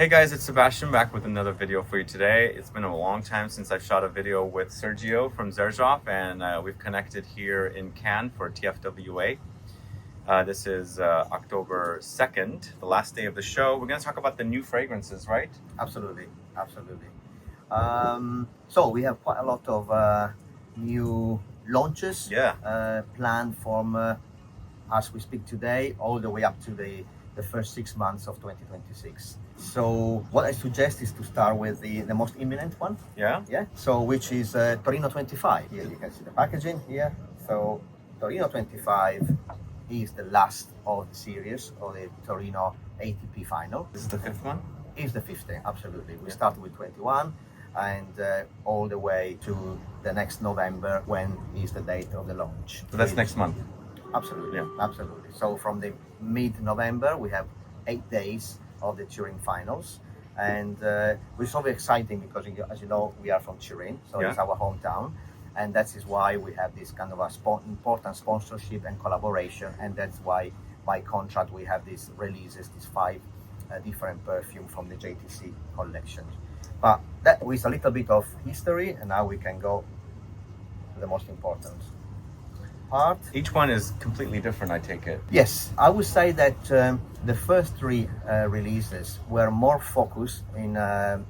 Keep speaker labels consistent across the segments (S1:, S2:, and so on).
S1: Hey guys, it's Sebastian back with another video for you today. It's been a long time since I've shot a video with Sergio from Xerjoff, and we've connected here in Cannes for TFWA. This is October 2nd, the last day of the show. We're going to talk about the new fragrances, right?
S2: Absolutely. So we have quite a lot of new launches planned from as we speak today all the way up to the first 6 months of 2026. So what I suggest is to start with the most imminent one.
S1: Yeah.
S2: So which is Torino 25. Here you can see the packaging here. So Torino 25 is the last of the series of the Torino ATP final.
S1: This is the fifth one?
S2: Is the 15, absolutely. We started with 21 and all the way to the next November when is the date of the launch.
S1: So that's next month?
S2: Absolutely,
S1: yeah.
S2: Absolutely. So from the mid-November, we have 8 days of the Turin finals. And it's so exciting because, as you know, we are from Turin, so it's our hometown. And that is why we have this kind of important sponsorship and collaboration. And that's why by contract we have these releases, these 5 different perfume from the JTC collection. But that was a little bit of history, and now we can go to the most important part.
S1: Each one is completely different, I take it.
S2: Yes, I would say that the first 3 releases were more focused in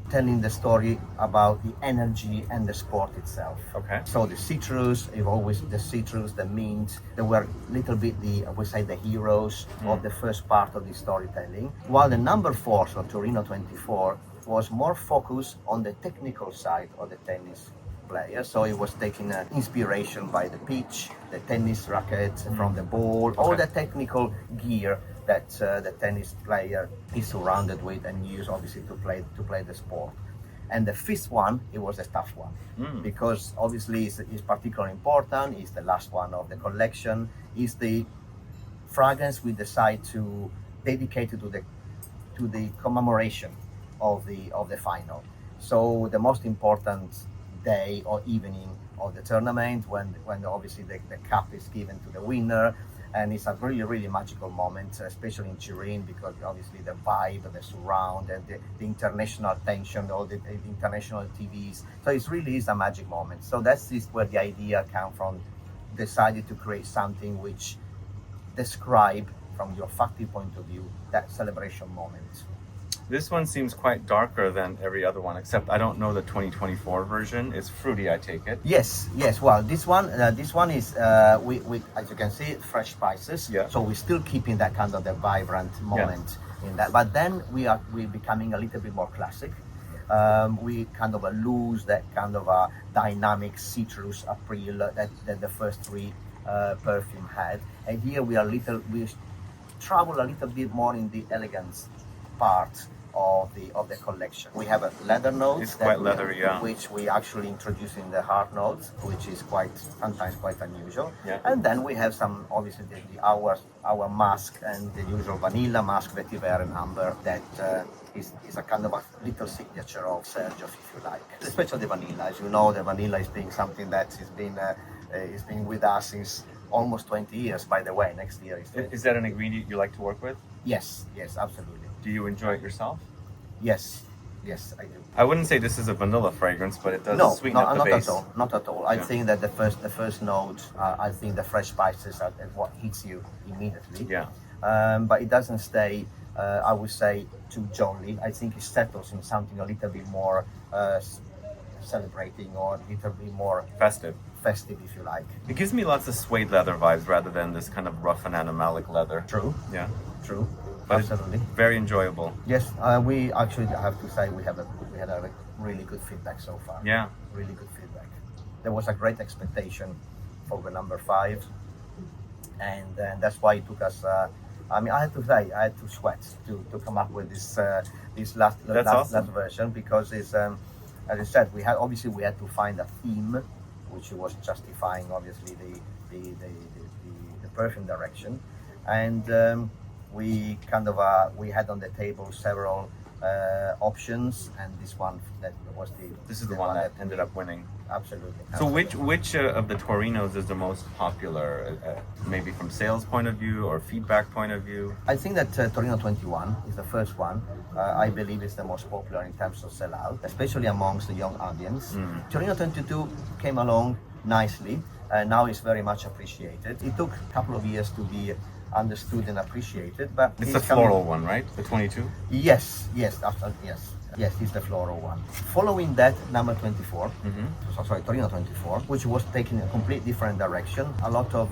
S2: telling the story about the energy and the sport itself.
S1: Okay.
S2: So the citrus, the mint, they were a little bit I would say the heroes of the first part of the storytelling. While the number 4, so Torino 24, was more focused on the technical side of the tennis player. So it was taking inspiration by the pitch, the tennis racket, from the ball, all the technical gear that the tennis player is surrounded with and use obviously to play the sport. And the 5th one, it was a tough one because obviously it's particularly important. It's the last one of the collection. It's the fragrance we decide to dedicate to the commemoration of the final. So the most important day or evening of the tournament when obviously the cup is given to the winner, and it's a really magical moment, especially in Turin, because obviously the vibe, the surround, and the international tension, all the international TVs. So it really is a magic moment. So that's where the idea came from. Decided to create something which describe from your olfactory point of view that celebration moment.
S1: This one seems quite darker than every other one, except I don't know the 2024 version. It's fruity, I take it.
S2: Yes. Well, this one is we as you can see, fresh spices.
S1: Yeah.
S2: So we're still keeping that kind of the vibrant moment in that, but then we're becoming a little bit more classic. We kind of lose that kind of a dynamic citrus appeal that the first 3 perfume had, and here we travel a little bit more in the elegance part of the collection. We have a leather note.
S1: It's quite leathery,
S2: which we actually introduce in the hard notes, which is sometimes quite unusual.
S1: Yeah.
S2: And then we have some obviously our musk and the usual vanilla, musk, vetiver, and amber that is a kind of a little signature of Sergio, if you like. Especially the vanilla. As you know, the vanilla is being something that has been with us since almost 20 years. By the way, next year
S1: is that an ingredient you like to work with?
S2: Yes, absolutely.
S1: Do you enjoy it yourself?
S2: Yes, I do.
S1: I wouldn't say this is a vanilla fragrance, but it does sweeten up the base.
S2: Not at all. I think that the first note, I think the fresh spices are what hits you immediately.
S1: Yeah.
S2: But it doesn't stay, I would say, too jolly. I think it settles in something a little bit more celebrating or a little bit more
S1: festive,
S2: if you like.
S1: It gives me lots of suede leather vibes rather than this kind of rough and animalic leather.
S2: True.
S1: Yeah.
S2: True.
S1: But
S2: absolutely.
S1: Very enjoyable.
S2: Yes, we actually have to say we had a really good feedback so far.
S1: Yeah.
S2: Really good feedback. There was a great expectation for the number 5, and that's why it took us. I had to say, I had to sweat to come up with this last version, because it's as I said, we had to find a theme which was justifying obviously the perfume direction, and we had on the table several options, and this one that was the.
S1: This is the one that ended up winning.
S2: Absolutely.
S1: So which of the Torinos is the most popular, maybe from sales point of view or feedback point of view?
S2: I think that Torino 21 is the first one. I believe it's the most popular in terms of sellout, especially amongst the young audience. Torino 22 came along nicely. Now it's very much appreciated. It took a couple of years to be understood and appreciated, but
S1: it's the floral one, right? The 22?
S2: Yes, yes, it's the floral one. Following that, number 24, Torino 24, which was taking a complete different direction. A lot of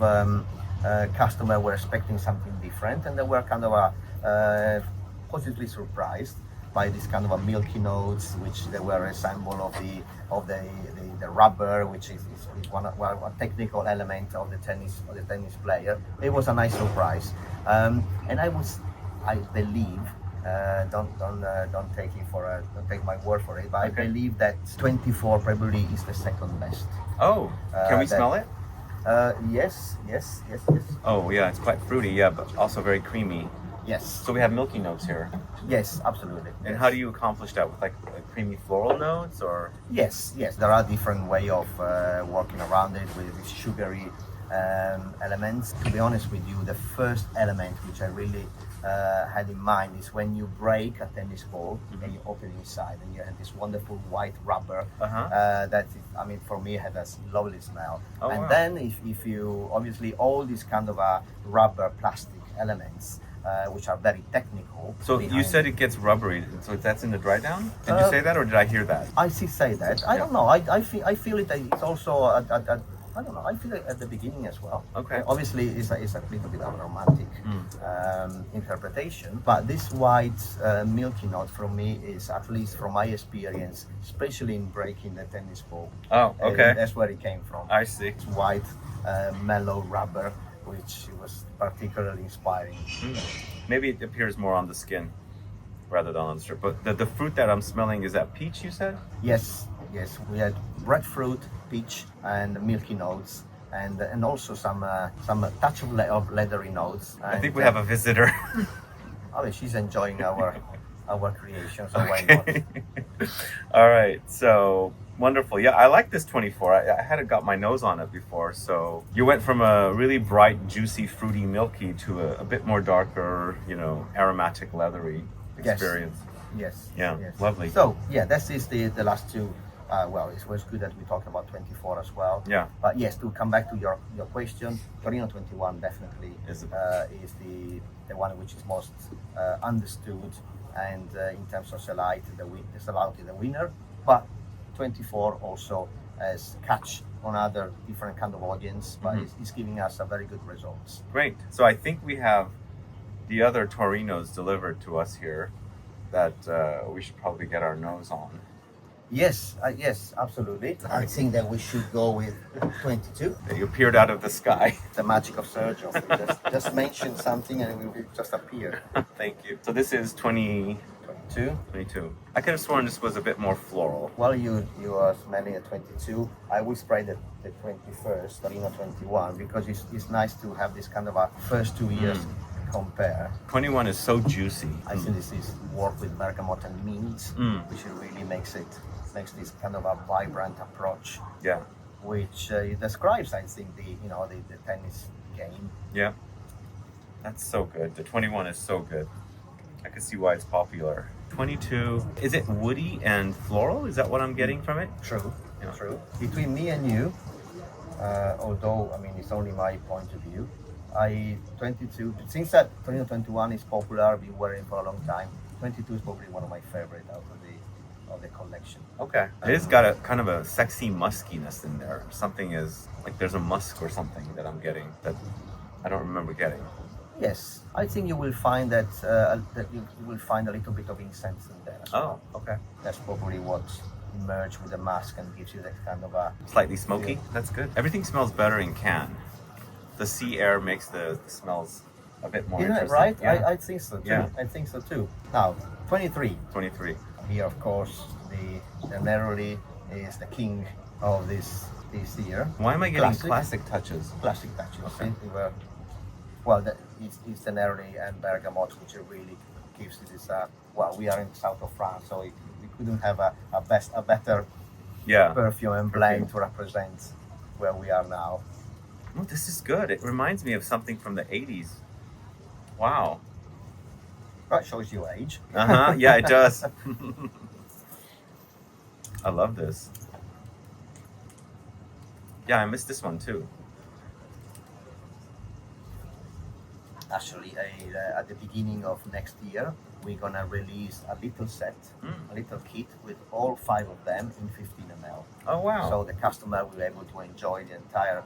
S2: customers were expecting something different, and they were kind of positively surprised by this kind of a milky notes, which they were a symbol of the rubber, which is a technical element of the tennis player. It was a nice surprise, and I believe. Don't take my word for it, but I believe that 24 probably is the second best.
S1: Oh, can we smell it?
S2: Yes.
S1: Oh yeah, it's quite fruity, yeah, but also very creamy.
S2: Yes.
S1: So we have milky notes here.
S2: Yes, absolutely.
S1: And how do you accomplish that with like creamy floral notes or?
S2: Yes. There are different way of working around it with sugary elements. To be honest with you, the first element which I really had in mind is when you break a tennis ball and you open inside and you have this wonderful white rubber that is, I mean, for me, had a lovely smell. Then if you obviously all these kind of rubber plastic elements which are very technical.
S1: So you said it gets rubbery, so that's in the dry down? Did you say that or did I hear that?
S2: I say that. I don't know. I feel it. It's also I don't know. I feel it at the beginning as well.
S1: Okay.
S2: Obviously, it's a little bit of a romantic interpretation, but this white milky note from me is, at least from my experience, especially in breaking the tennis ball.
S1: Oh, okay.
S2: That's where it came from.
S1: I see.
S2: It's white, mellow rubber, which was particularly inspiring.
S1: Maybe it appears more on the skin rather than on the strip. But the fruit that I'm smelling, is that peach, you said?
S2: Yes. We had breadfruit, peach, and milky notes, and also some touch of leathery notes.
S1: I think we have a visitor.
S2: I mean, she's enjoying our creation, so why not?
S1: All right, so wonderful. Yeah, I like this 24. I hadn't got my nose on it before. So you went from a really bright, juicy, fruity, milky to a bit more darker, aromatic, leathery experience.
S2: Yes.
S1: Yeah, lovely.
S2: So yeah, this is the last two. Well, it was good that we talked about 24 as well.
S1: Yeah.
S2: But yes, to come back to your question, Torino 21 definitely is the one which is most understood, and in terms of sellout, the sellout is the winner. But 24 also has catch on other different kind of audience, but it's giving us a very good results.
S1: Great. So I think we have the other Torinos delivered to us here that we should probably get our nose on.
S2: Yes, absolutely. I think that we should go with 22.
S1: You appeared out of the sky.
S2: The magic of Sergio. just mention something and it will just appear.
S1: Thank you. So this is 22. I could have sworn this was a bit more floral.
S2: Well, you are smelling a 22. I will spray the 21st, Torino 21, because it's nice to have this kind of a first 2 years compare.
S1: 21 is so juicy.
S2: I think this is work with bergamot and mint, which really makes this kind of a vibrant approach.
S1: Yeah.
S2: Which describes, I think, the tennis game.
S1: Yeah. That's so good. The 21 is so good. I can see why it's popular. 22. Is it woody and floral? Is that what I'm getting from it?
S2: True.
S1: Yeah.
S2: True. Between me and you, although I mean it's only my point of view, 22, since that Torino 21 is popular, been wearing for a long time, 22 is probably one of my favorite out of the collection.
S1: Okay. It's got a kind of a sexy muskiness in there. Something is, like there's a musk or something that I'm getting that I don't remember getting.
S2: Yes, I think you will find that you will find a little bit of incense in there as well.
S1: Okay.
S2: That's probably what merged with the mask and gives you that kind of a...
S1: Slightly smoky?
S2: Yeah.
S1: That's good. Everything smells better in Cannes. The sea air makes the smells a bit more interesting.
S2: Right?
S1: Yeah.
S2: I think so too.
S1: Yeah.
S2: I think so too. Now, 23.
S1: 23.
S2: Here, of course, the Neroli is the king of this year.
S1: Why am I getting classic touches?
S2: Classic touches.
S1: Okay.
S2: It's the Neroli and Bergamot, which are really gives this. Well, we are in the south of France, so we couldn't have a better perfume and blend to represent where we are now.
S1: Oh, this is good. It reminds me of something from the 80s. Wow.
S2: That shows you age.
S1: Yeah, it does. I love this. Yeah, I missed this one too.
S2: Actually, at the beginning of next year, we're gonna release a little set, a little kit with all 5 of them in 15 ml.
S1: Oh wow!
S2: So the customer will be able to enjoy the entire,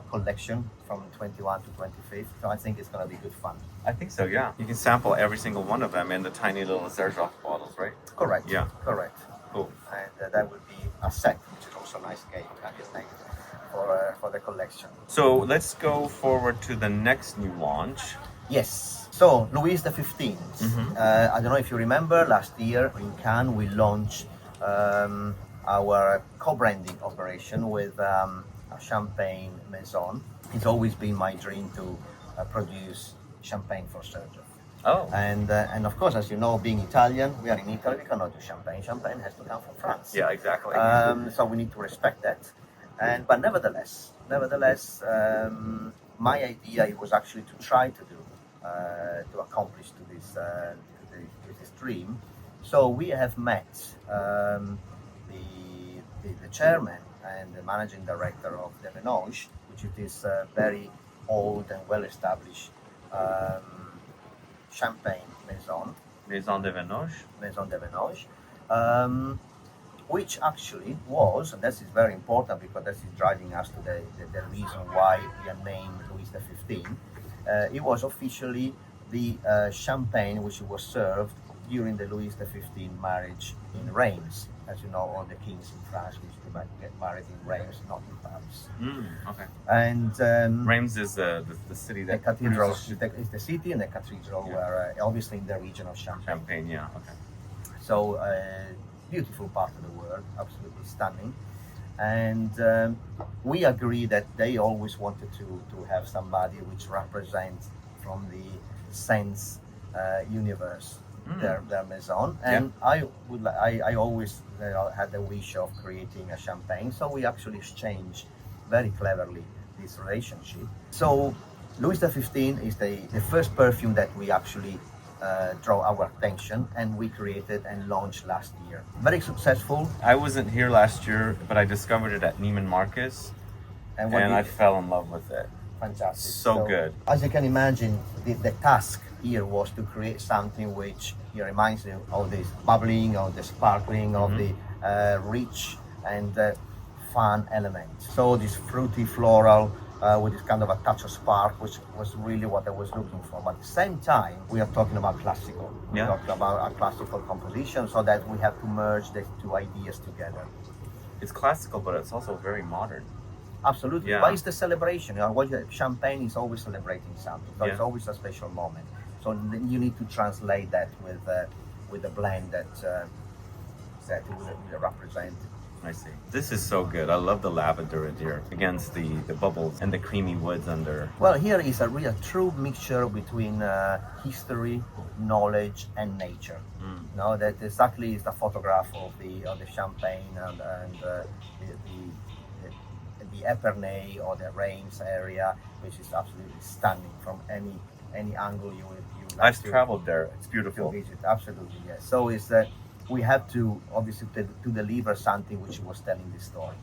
S2: collection from 21 to 25th. So I think it's gonna be good fun.
S1: I think so. Yeah, you can sample every single one of them in the tiny little Xerjoff bottles, right?
S2: Correct.
S1: Yeah.
S2: Correct.
S1: Cool.
S2: And that would be a set, which is also a nice game, I think, for the collection.
S1: So let's go forward to the next new launch.
S2: Yes. So Louis the 15th. I don't know if you remember, last year in Cannes we launched our co-branding operation with a champagne maison. It's always been my dream to produce champagne for Sergio.
S1: Oh.
S2: And of course, as you know, being Italian, we are in Italy, we cannot do champagne. Champagne has to come from France.
S1: Yeah, exactly.
S2: So we need to respect that. But nevertheless, my idea it was actually to try to do to accomplish to this dream. So we have met the chairman and the managing director of the Venoge, which is this very old and well-established champagne maison.
S1: Maison de Venoge.
S2: Maison de Venoge. Which actually was, and this is very important because this is driving us to the reason why we are named Louis XV. It was officially the champagne which was served during the Louis XV marriage in Reims. As you know, all the kings in France used to get married in Reims, not in Paris.
S1: Okay.
S2: And
S1: Reims is the city that
S2: the cathedral
S1: produces
S2: is the city, and the cathedral were obviously in the region of Champagne.
S1: champagne. Yeah. Okay.
S2: So beautiful part of the world, absolutely stunning. And we agree that they always wanted to have somebody which represents from the sense universe their maison. And I always had the wish of creating a champagne, so we actually exchanged very cleverly this relationship. So Louis XV is the first perfume that we actually draw our attention, and we created and launched last year. Very successful.
S1: I wasn't here last year, but I discovered it at Neiman Marcus, and I fell in love with it.
S2: Fantastic.
S1: So good.
S2: As you can imagine, the task here was to create something which reminds you of this bubbling, of the sparkling, of the rich and fun element. So this fruity floral with this kind of a touch of spark, which was really what I was looking for. But at the same time, we are talking about classical. We're talking about a classical composition, so that we have to merge the two ideas together.
S1: It's classical, but it's also very modern.
S2: Absolutely.
S1: Yeah.
S2: But it's the celebration. Champagne is always celebrating something. So it's always a special moment. So you need to translate that with a blend that will represent.
S1: I see. This is so good. I love the lavender in here against the bubbles and the creamy woods under.
S2: Well, here is a real true mixture between history, knowledge, and nature. No, that exactly is the photograph of the champagne and the Epernay or the Reims area, which is absolutely stunning from any angle you like.
S1: I've traveled there. It's beautiful.
S2: To visit. Absolutely, yes. So it's that we have to obviously to deliver something which was telling this story.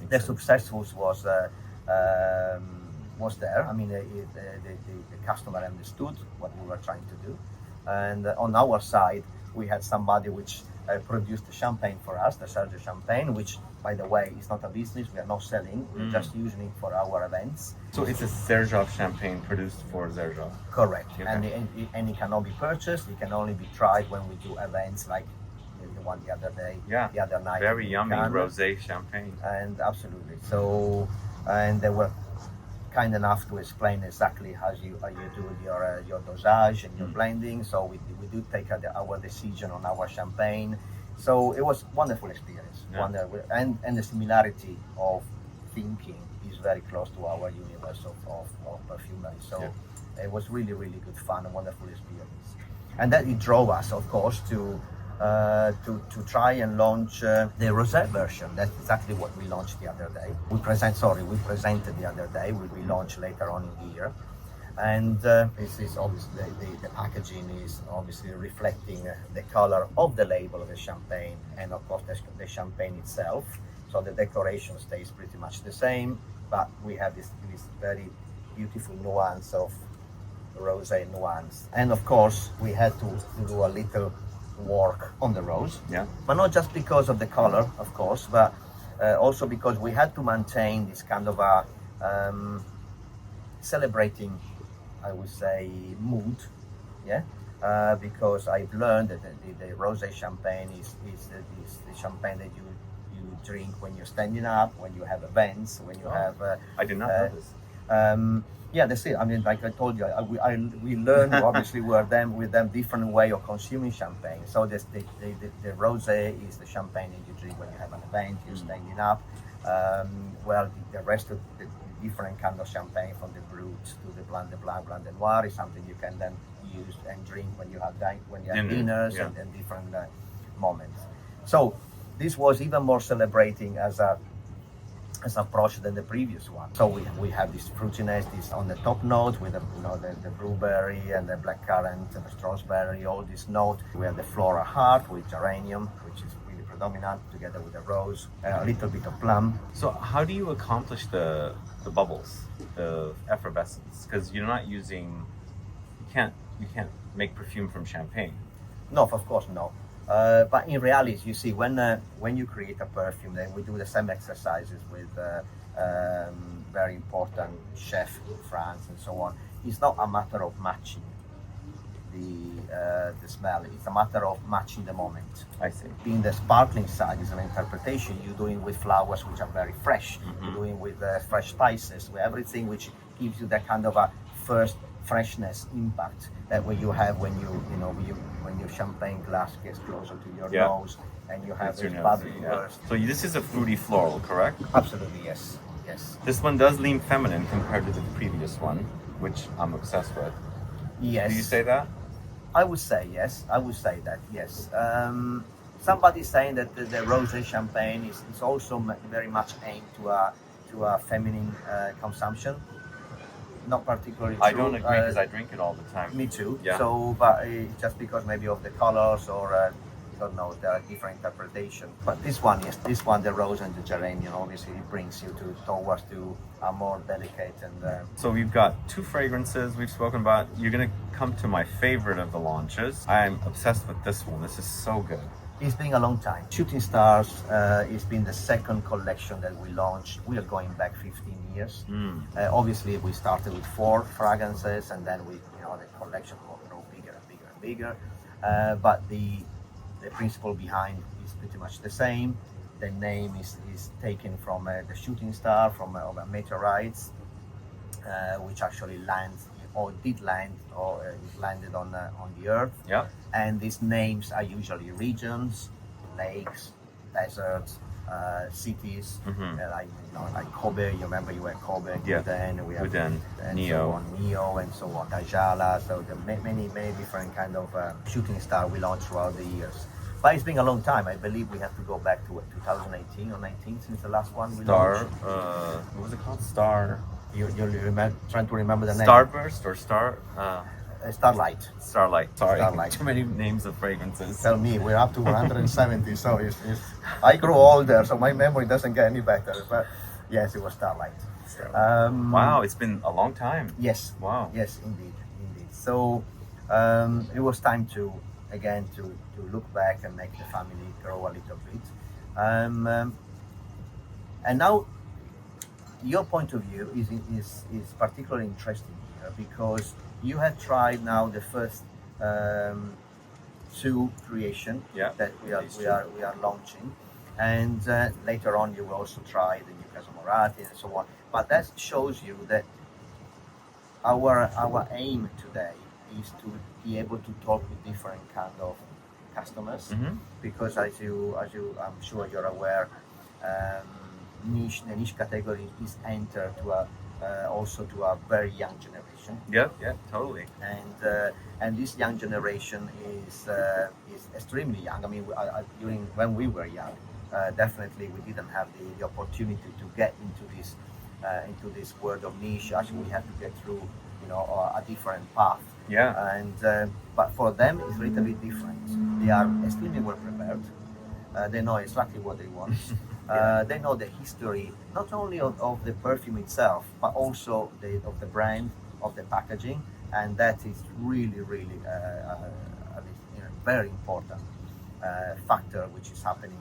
S2: The success was there. I mean, the customer understood what we were trying to do, and on our side, we had somebody which produced the champagne for us, the Sergio champagne, which, by the way, is not a business. We are not selling. We're just using it for our events.
S1: So it's a Xerjoff champagne produced for Xerjoff.
S2: Correct.
S1: Okay.
S2: And it cannot be purchased. It can only be tried when we do events like the one the other day, the other night.
S1: Very yummy
S2: Cannes.
S1: rosé champagne.
S2: And absolutely. So, and they were kind enough to explain exactly how you do your dosage and your blending. So we do take our decision on our champagne. So it was wonderful experience. Wonderful, and the similarity of thinking is very close to our universe of perfumery. So it was really, really good fun, a wonderful experience. And that it drove us, of course, to try and launch the rosé version. That's exactly what we launched the other day. We presented the other day. We launched later on in the year. And this is obviously the packaging is obviously reflecting the color of the label of the champagne, and of course the champagne itself. So the decoration stays pretty much the same, but we have this very beautiful nuance of rosé nuance. And of course we had to do a little work on the rose, but not just because of the color, of course, but also because we had to maintain this kind of a celebrating, I would say, mood, because I've learned that the rosé champagne is the champagne that you drink when you're standing up, when you have events, when you have.
S1: I did not know this.
S2: That's it. I mean, like I told you, we learned obviously with them different way of consuming champagne. So the rosé is the champagne that you drink when you have an event, you're standing up. Well, the rest of the different kind of champagne, from the brut to the blanc de blanc, blanc de noir, is something you can then use and drink when you have dinners and different moments. So this was even more celebrating as approach than the previous one. So we have this fruitiness, this on the top note with the blueberry and the blackcurrant and the strawberry, all this note. We have the floral heart with geranium, which is really predominant, together with the rose, a little bit of plum.
S1: So how do you accomplish the bubbles, the effervescence? Because you're not using, you can't make perfume from champagne.
S2: No, of course no. But in reality, you see, when you create a perfume, then we do the same exercises with very important chef in France and so on. It's not a matter of matching the smell. It's a matter of matching the moment.
S1: I see.
S2: Being the sparkling side is an interpretation. You're doing with flowers which are very fresh. You're doing with fresh spices, with everything which gives you that kind of a first freshness impact that when you have when your champagne glass gets closer to your nose and you have this bubbly burst.
S1: So this is a fruity floral, correct?
S2: Absolutely, yes.
S1: This one does lean feminine compared to the previous one, which I'm obsessed with.
S2: Yes.
S1: Do you say that?
S2: I would say yes. I would say that, yes. Somebody saying that the rosé champagne is also very much aimed to a feminine consumption. Not particularly true.
S1: I don't agree because I drink it all the time.
S2: Me too.
S1: Yeah.
S2: So, but just because maybe of the colors or I don't know, there are different interpretations. But this one, the rose and the geranium, obviously it brings you towards a more delicate and.
S1: So we've got two fragrances we've spoken about. You're gonna come to my favorite of the launches. I'm obsessed with this one. This is so good.
S2: It's been a long time. Shooting Stars, it's been the second collection that we launched. We are going back 15 years. Obviously, we started with 4 fragrances, and then the collection will grow bigger and bigger and bigger. But the principle behind is pretty much the same. The name is taken from the shooting star from meteorites, which actually landed on the Earth.
S1: Yeah.
S2: And these names are usually regions, lakes, deserts, cities, like Kobe. You remember you were Kobe, Duran, we have Neo, and so on, Tajala. So the many different kind of shooting star we launched throughout the years. But it's been a long time. I believe we have to go back to 2018 or 19 since the last one we launched.
S1: What was it called? Star.
S2: You're trying to remember the name.
S1: Starburst or Star?
S2: Starlight.
S1: Sorry.
S2: Starlight.
S1: Too many names of fragrances.
S2: Tell me, we're up to 170, so I grow older, so my memory doesn't get any better. But yes, it was Starlight.
S1: Wow, it's been a long time.
S2: Yes.
S1: Wow.
S2: Yes, indeed. So it was time to look back and make the family grow a little bit. And now, your point of view is particularly interesting here because you have tried now the first 2 creation that we are launching, and later on you will also try the new Casamorati and so on. But that shows you that our aim today is to be able to talk with different kind of customers, because as you I'm sure you're aware, the niche category is entered to also to a very young generation.
S1: Yeah, totally.
S2: And this young generation is extremely young. I mean, during when we were young, definitely we didn't have the opportunity to get into this world of niche. Actually, we had to get through, a different path.
S1: Yeah.
S2: And but for them, it's a little bit different. They are extremely well prepared. They know exactly what they want. They know the history, not only of the perfume itself, but also of the brand, of the packaging, and that is really, really very important factor which is happening.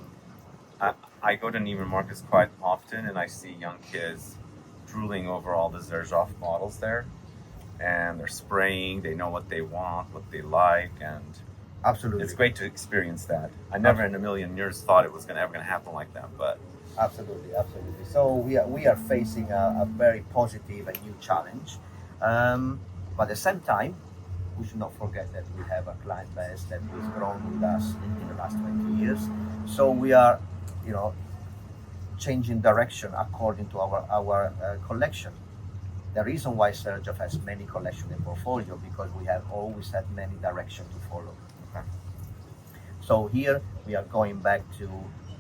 S1: I go to Neiman Marcus quite often, and I see young kids drooling over all the Xerjoff bottles there, and they're spraying. They know what they want, what they like, and
S2: Absolutely,
S1: it's great to experience that. I never in a million years thought it was ever gonna happen like that, but
S2: absolutely. So we are facing a very positive and new challenge, but at the same time, we should not forget that we have a client base that has grown with us in the last 20 years. So we are, changing direction according to our collection. The reason why Sergio has many collections in portfolio, because we have always had many directions to follow.
S1: okay.
S2: So here we are going back to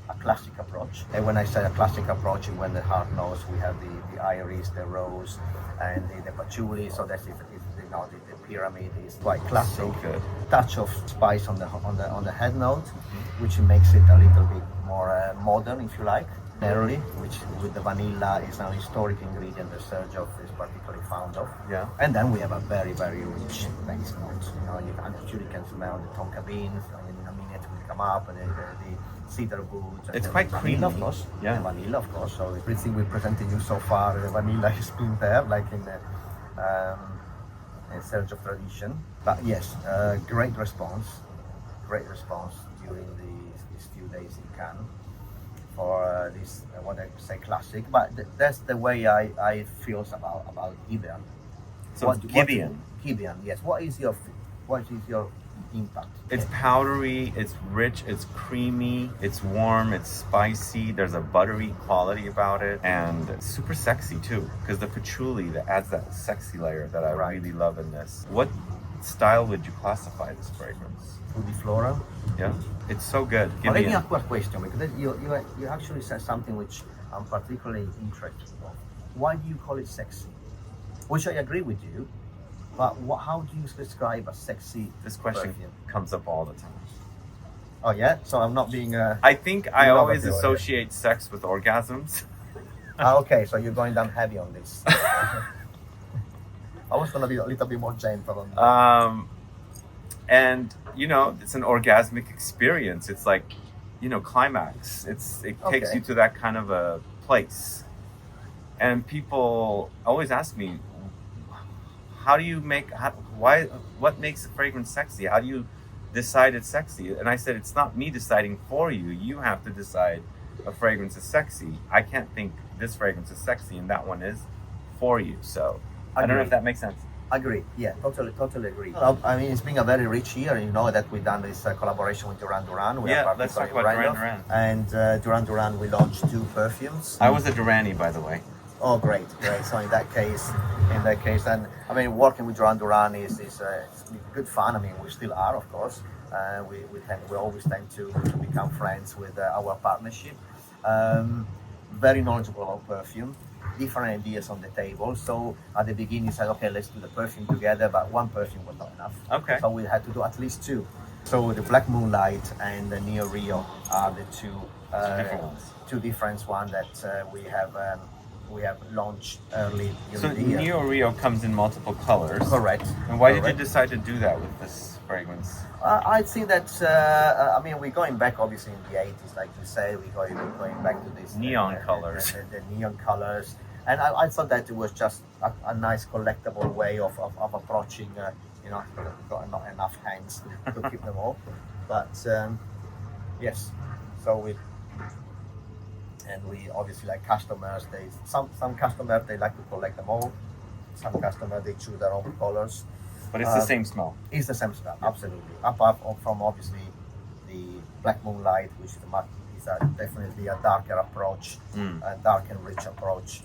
S2: a classic approach. And when I say a classic approach, when the hard nose, we have the iris, the rose, and the patchouli. So that's the pyramid is quite classic.
S1: So good.
S2: Touch of spice on the head note, which makes it a little bit more modern, if you like. Neroli, which with the vanilla is an historic ingredient that Sergio is particularly fond of.
S1: Yeah.
S2: And then we have a very, very rich base note. You actually can smell the tonka beans, and in a minute will come up, and the cedar wood.
S1: It's quite creamy,
S2: vanilla, of course.
S1: Yeah.
S2: The vanilla, of course. So everything we presented you so far, the vanilla has been there, like in Sergio tradition. But yes, great response during these few days in Cannes for this, what I say, classic. But that's the way I feel about Gibeon.
S1: So Gibeon.
S2: Gibeon, yes. What is your impact?
S1: It's powdery, it's rich, it's creamy, it's warm, it's spicy. There's a buttery quality about it, and it's super sexy too, because the patchouli that adds that sexy layer that I really love in this. What style would you classify this fragrance?
S2: Fruity floral.
S1: Yeah, it's so good.
S2: Let me ask you a question, because you actually said something which I'm particularly interested in. Why do you call it sexy? Which I agree with you, but how do you describe a sexy
S1: This question
S2: perfume?
S1: comes up all the time.
S2: Oh yeah, so I'm not being.
S1: I think I always associate sex with orgasms.
S2: Okay, so you're going down heavy on this. I was gonna be a little bit more gentle on.
S1: And it's an orgasmic experience. It's like, climax. It takes you to that kind of a place. And people always ask me, what makes a fragrance sexy? How do you decide it's sexy? And I said, it's not me deciding for you. You have to decide a fragrance is sexy. I can't think this fragrance is sexy and that one is for you. So I don't know if that makes sense.
S2: Agree. Yeah, totally agree. So, I mean, it's been a very rich year. That we've done this collaboration with Duran.
S1: Let's talk about Duran.
S2: And Duran, we launched 2 perfumes.
S1: I was a Durani, by the way.
S2: Oh, great. So in that case, and I mean, working with Duran is good fun. I mean, we still are, of course. We always tend to become friends with our partnership. Very knowledgeable about perfume. Different ideas on the table. So at the beginning, said, okay, let's do the perfume together, but one perfume was not enough.
S1: Okay.
S2: So we had to do at least 2. So the Black Moonlight and the Neo Rio are the 2
S1: different ones.
S2: 2 different ones that we have launched early
S1: So
S2: during the year.
S1: Neo Rio comes in multiple colors.
S2: Correct.
S1: And why did you decide to do that with this fragrance?
S2: I think that I mean, we're going back obviously in the 80s, like you say. We're going back to this
S1: Neon colors.
S2: The neon colors, and I thought that it was just a nice collectible way of approaching. Got not enough hands to keep them all, but yes. So we obviously, like customers, some customers they like to collect them all. Some customers they choose their own colors.
S1: But it's the same smell.
S2: It's the same smell, absolutely. Apart from obviously the Black Moonlight, which is definitely a darker approach, a dark and rich approach.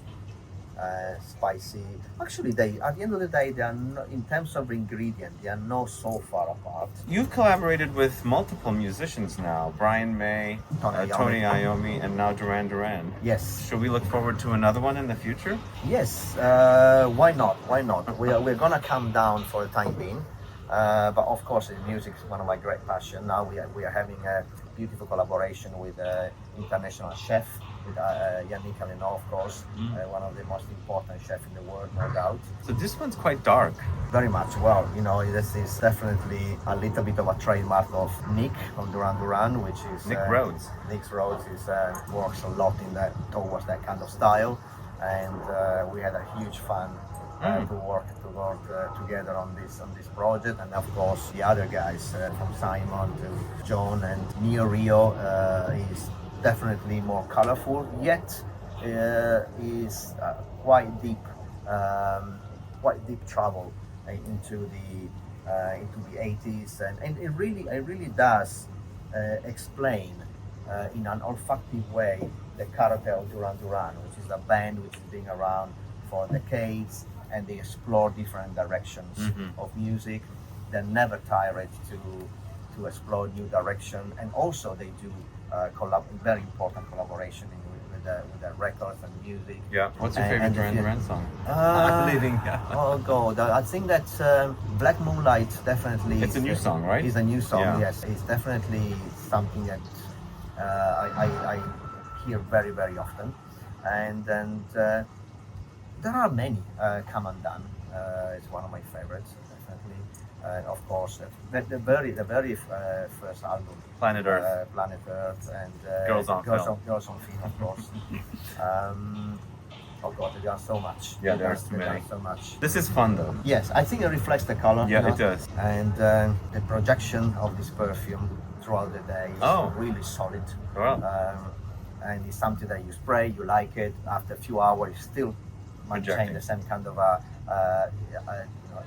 S2: spicy. Actually, they at the end of the day, they are not, in terms of ingredient, they are not so far apart.
S1: You've collaborated with multiple musicians now, Brian May, Tony Iommi, and now Duran.
S2: Yes.
S1: Should we look forward to another one in the future?
S2: Yes. Why not? Why not? We're gonna come down for the time being. But of course, music is one of my great passions. Now we are having a beautiful collaboration with an international chef, with Yannick Aleno, of course, one of the most important chefs in the world, no doubt.
S1: So this one's quite dark.
S2: Very much. Well, you know, this is definitely a little bit of a trademark of Nick from Duran, which is
S1: Nick Rhodes.
S2: Nick Rhodes works a lot in that towards that kind of style, and we had a huge fun. To work together on this project, and of course the other guys from Simon to John and Neo Rio is definitely more colorful, yet is quite deep travel into the 80s, and it really does explain in an olfactive way the character of Duran, which is a band which has been around for decades, and they explore different directions of music. They're never tired to explore new direction, and also they do very important collaboration with the records and music.
S1: Yeah. What's your favorite Duran song?
S2: Living. Oh God, I think that Black Moonlight definitely.
S1: It's a new song, right?
S2: It's a new song.
S1: Yeah.
S2: Yes, it's definitely something that I hear very, very often, and there are many. Come Undone is one of my favorites, definitely. Of course, the very first album,
S1: Planet Earth,
S2: and
S1: Girls on Film,
S2: of course. Oh God, there are so much.
S1: Yeah, there's too many.
S2: So much.
S1: This is fun though.
S2: Yes, I think it reflects the color.
S1: Yeah,
S2: you know?
S1: it does.
S2: And the projection of this perfume throughout the day is really solid.
S1: Well.
S2: And it's something that you spray, you like it. After a few hours, you still maintain the same kind of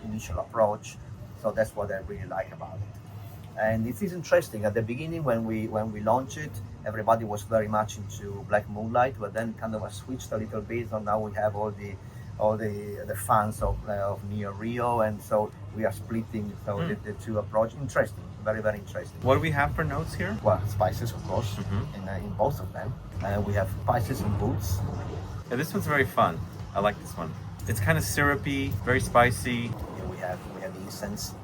S2: initial approach. So that's what I really like about it. And it is interesting. At the beginning, when we launched it, everybody was very much into Black Moonlight, but then kind of switched a little bit. And now we have all the fans of Neo Rio, and so we are splitting the two approaches. Interesting, very, very interesting.
S1: What do we have for notes here?
S2: Well, spices, of course, in both of them. We have spices and boots.
S1: Yeah, this one's very fun. I like this one. It's kind of syrupy, very spicy.
S2: Yeah, we have Incense,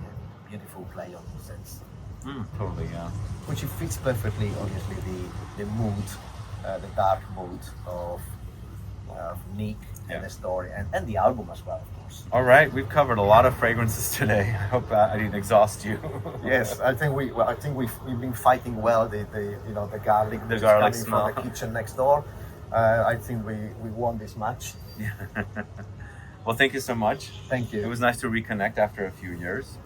S2: beautiful play on Incense.
S1: Totally, yeah.
S2: Which fits perfectly, obviously, the mood, the dark mood of Nick and the story, and the album as well, of course.
S1: All right, we've covered a lot of fragrances today. I hope I didn't exhaust you.
S2: Yes, I think we've been fighting well. The garlic,
S1: the garlic
S2: coming
S1: smell
S2: from the kitchen next door. I think we won this match.
S1: Well, thank you so much.
S2: Thank you.
S1: It was nice to reconnect after a few years.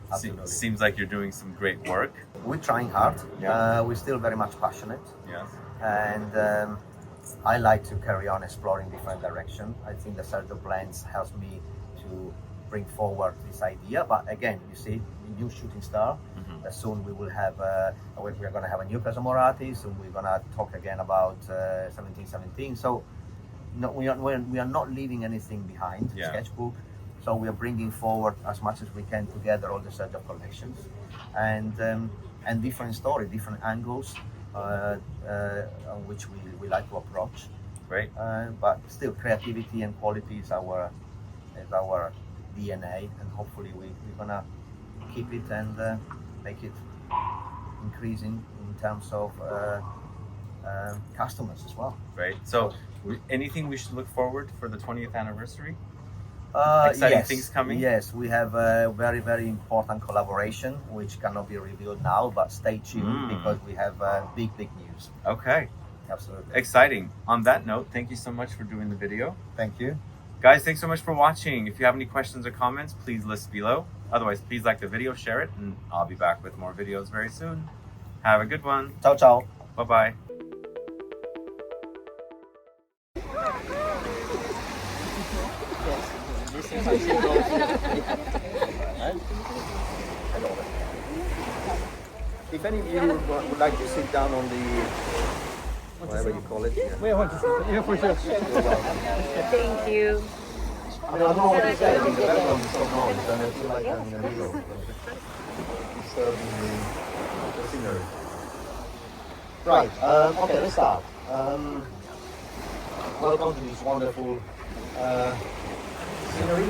S2: Absolutely.
S1: Seems like you're doing some great work.
S2: We're trying hard.
S1: Yeah.
S2: We're still very much passionate.
S1: Yes.
S2: And I like to carry on exploring different directions. I think the Sergio blends helps me to bring forward this idea. But again, you see, new shooting star. Soon we will have. We're going to have a new Casamorati. Soon we're going to talk again about 1717. So, no, we are not leaving anything behind.
S1: Yeah.
S2: Sketchbook. So we are bringing forward as much as we can together all the Sergio collections, and different story, different angles on which we like to approach.
S1: Right.
S2: But still, creativity and quality is our DNA, and hopefully we're gonna keep it and make it increasing in terms of customers as well.
S1: Right. So, anything we should look forward for the 20th anniversary?
S2: Exciting
S1: things coming?
S2: Yes, we have a very, very important collaboration which cannot be revealed now, but stay tuned because we have big news.
S1: Okay.
S2: Absolutely.
S1: Exciting. On that note, thank you so much for doing the video.
S2: Thank you.
S1: Guys, thanks so much for watching. If you have any questions or comments, please list below. Otherwise, please like the video, share it, and I'll be back with more videos very soon. Have a good one.
S2: Ciao, ciao.
S1: Bye-bye.
S2: If any of you would like to sit down on the whatever you call it. Yeah.
S3: Yeah, for sure.
S2: You're welcome.
S4: Thank you.
S2: I mean, I don't know what to say. I mean, the background is so noisy, and I feel like I'm in a hero. Disturbing the scenery. Right. Okay, let's start. Welcome to this wonderful scenery.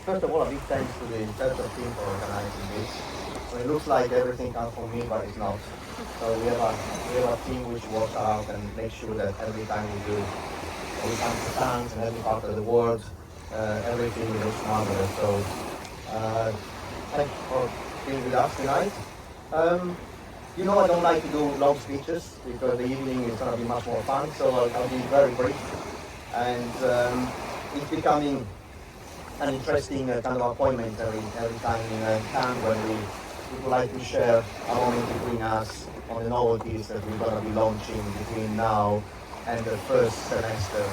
S2: First of all, a big thanks to the Incense team for organizing this. So it looks like everything comes from me, but it's not. So we have a team which works out and makes sure that every time we come to Cannes and every part of the world, everything looks marvelous. So thank you for being with us tonight. You know I don't like to do long speeches because the evening is going to be much more fun, so I'll be very brief. And it's becoming an interesting kind of appointment every time in Cannes when we would like to share a moment between us on the novelties that we're going to be launching between now and the first semester,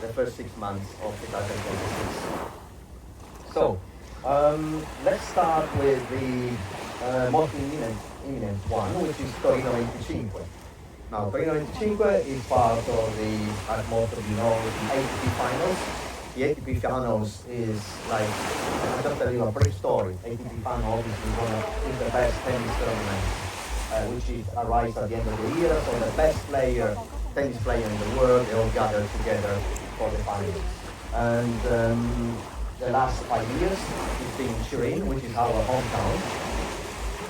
S2: the first 6 months of 2026. So, let's start with the most imminent one, which is Torino 25. Now, Torino 25 is part of the, as most of you know, the ATP finals. The ATP finals is like, I'll just tell you a brief story. ATP finals is the best tennis tournament, which is arrives at the end of the year. So the best tennis player in the world, they all gather together for the finals. And the last 5 years, it's been Turin, which is our hometown.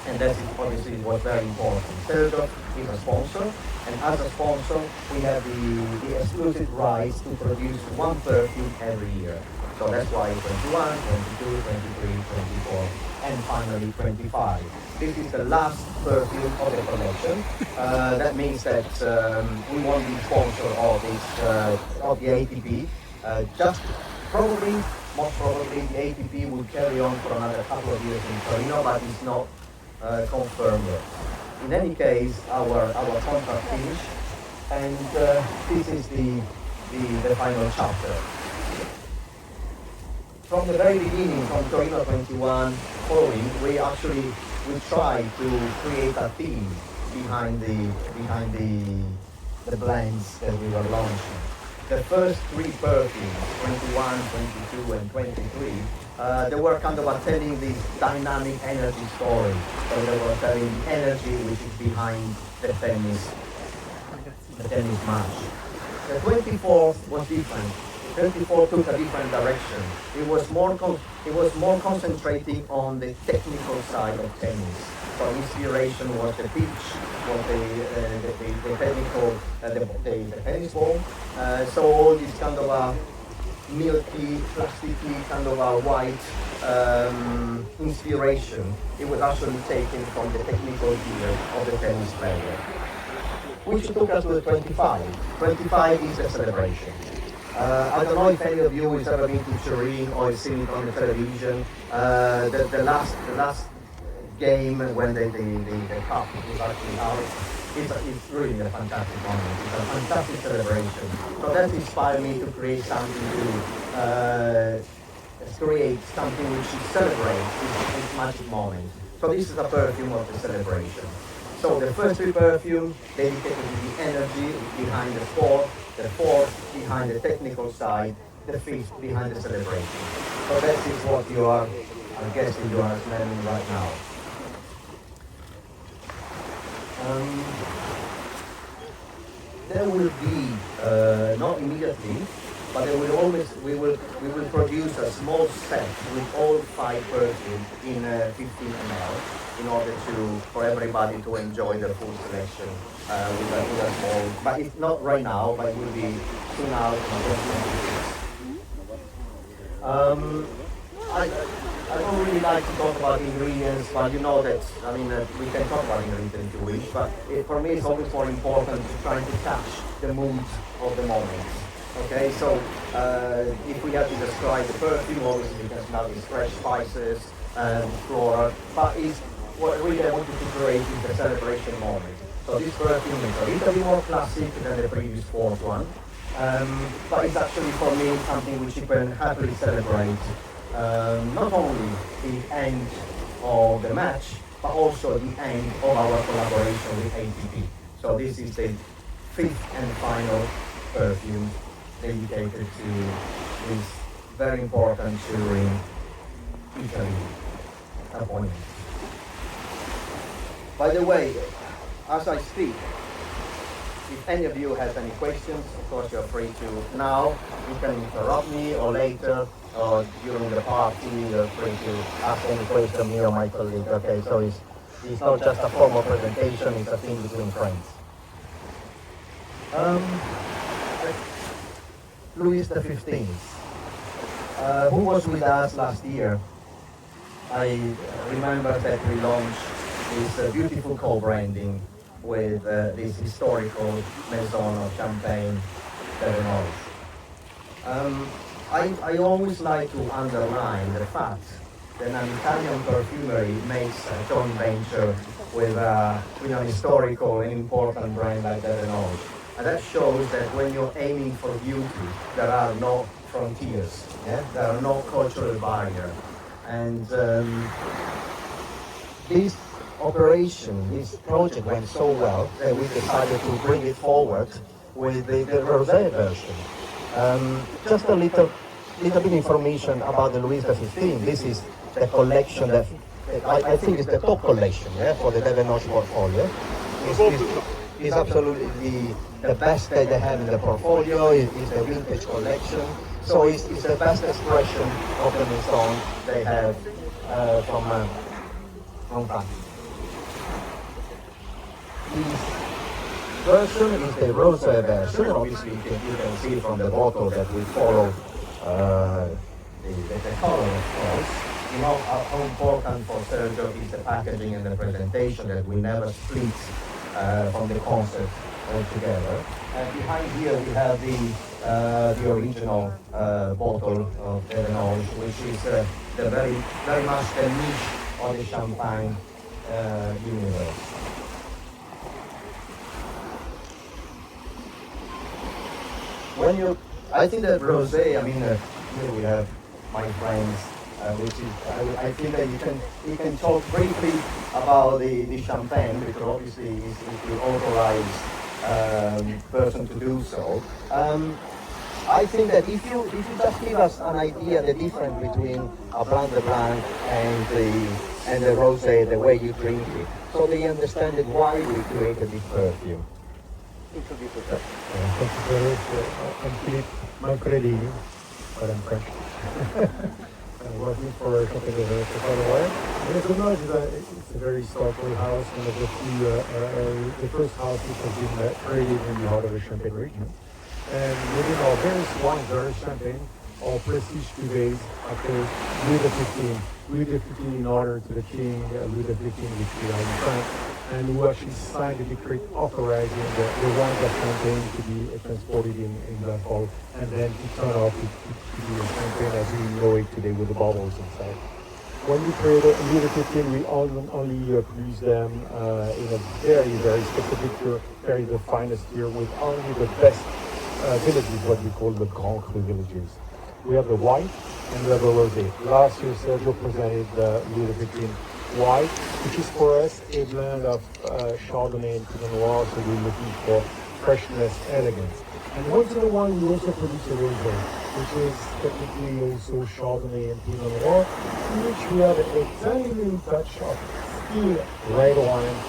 S2: And that is obviously was very important. Sergio is a sponsor, and as a sponsor, we have the exclusive rights to produce one perfume every year. So that's why 21, 22, 23, 24, and finally 25. This is the last perfume of the collection. That means that we won't be sponsor of this of the ATP. Most probably, the ATP will carry on for another couple of years in Torino, but it's not confirmed yet. In any case, our contract finished, and this is the final chapter. From the very beginning, from Torino 21 following, we tried to create a theme behind the blends that we were launching. The first three perfumes, 21, 22, and 23, they were kind of telling this dynamic energy story. So they were telling the energy which is behind the tennis match. The 24 was different. 24 took a different direction. It was more concentrating on the technical side of tennis. So inspiration was the pitch, was the technical, the tennis ball. So all this kind of a milky, plasticky, kind of a white inspiration. It was actually taken from the technical gear of the tennis player. Which took us to the 25. 25 is a celebration. I don't know if any of you has ever been to Turin or seen it on the television. The last game when the cup was actually out, it's really a fantastic moment. It's a fantastic celebration. So that inspired me to create something which celebrates this magic moment. So this is a perfume of the celebration. So the first three perfumes dedicated to the energy behind the sport, the fourth behind the technical side, the fifth behind the celebration. So that is what you are, I'm guessing you are smelling right now. There will be, not immediately, but there will always, we will produce a small set with all 5 perfumes in 15 ml in order for everybody to enjoy the full selection with a small, but it's not right now, but it will be soon out in 2026. I don't really like to talk about ingredients, but you know that, I mean, we can talk about ingredients if you wish, but for me it's always more important to try to catch the mood of the moment. Okay, so if we have to describe the perfume, obviously you can smell these fresh spices and floral, but what really I wanted to create is the celebration moment. So this perfume is a little bit more classic than the previous fourth one, but it's actually for me something which you can happily celebrate. Not only the end of the match, but also the end of our collaboration with ATP. So this is the fifth and final perfume dedicated to this very important touring Italy appointment. By the way, as I speak, if any of you have any questions, of course you're free to now. You can interrupt me or later or during the party. You're free to ask any question, me or my colleague. Okay, so it's not just a formal presentation, it's a thing between friends. Louis XV, who was with us last year. I remember that we launched this beautiful co-branding with this historical maison of Champagne, Bergamot. I always like to underline the fact that an Italian perfumery makes a joint venture with an historical and important brand like Bergamot. And that shows that when you're aiming for beauty, there are no frontiers, yeah? There are no cultural barriers. And this operation, this project went so well that we decided to bring it forward with the Rosé version. Just a little bit information about the Louis XV. This is the collection that I think is the top collection, yeah, for the Bergamot portfolio. It's absolutely the best that they have in the portfolio. It's the vintage collection. So it's the best expression of the maison they have from France. This version is the Rosé version, and obviously you can see from the bottle that we follow the color, of course. You know how important for Sergio is the packaging and the presentation, that we never split from the concept altogether. And behind here we have the original bottle of Bergamot, which is the very much the niche of the champagne universe. I think that rosé, I mean, here we have my friends, which is, I think that you can talk briefly about the champagne, because obviously it's the authorized person to do so. I think that if you just give us an idea the difference between a Blanc de Blanc and the rosé, the way you drink it, so they understand why we created this perfume. Introduce yourself.
S3: Thank you very much. I'm Philippe Mancredini, but I'm French. I'm working for a company for quite a while. And the good news is that it's a very historical house, one of the few, the first house which has been created in the heart of the Champagne region. And within our various wines, various champagne, all prestige cuvées after Louis XV. Louis XV in honor to the King, Louis XV, which we are in France, and who actually signed a decree authorizing the wines of Champagne to be transported in glass bottle, and then to turn off to be a champagne as we know it today with the bubbles inside. When we created Louis XV, we only produce them in a very, very specific year, very the finest year, with only the best villages, what we call the Grand Cru villages. We have the white and we have the rosé. Last year, Sergio presented the Louis XV white, which is for us a blend of Chardonnay and Pinot Noir, so we're looking for freshness, elegance. And once in a while, we also produce a rosé, which is technically also Chardonnay and Pinot Noir, in which we have a tiny little touch of still red wine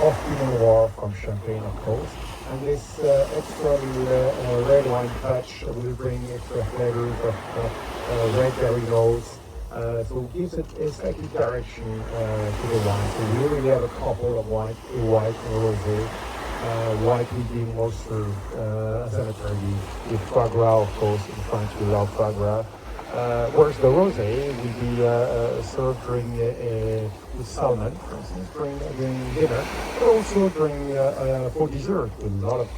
S3: of Pinot Noir from Champagne, of course. And this extra little red wine touch will bring extra flavors of red berry notes. So it gives it a slightly direction to the wine. So we really have a couple of wine, a white and a rosé. White will be more served as an alternative with foie gras, of course. In France, we love foie gras. Whereas the rosé will be served during with salmon, for instance, during dinner, but also during for dessert, with a lot of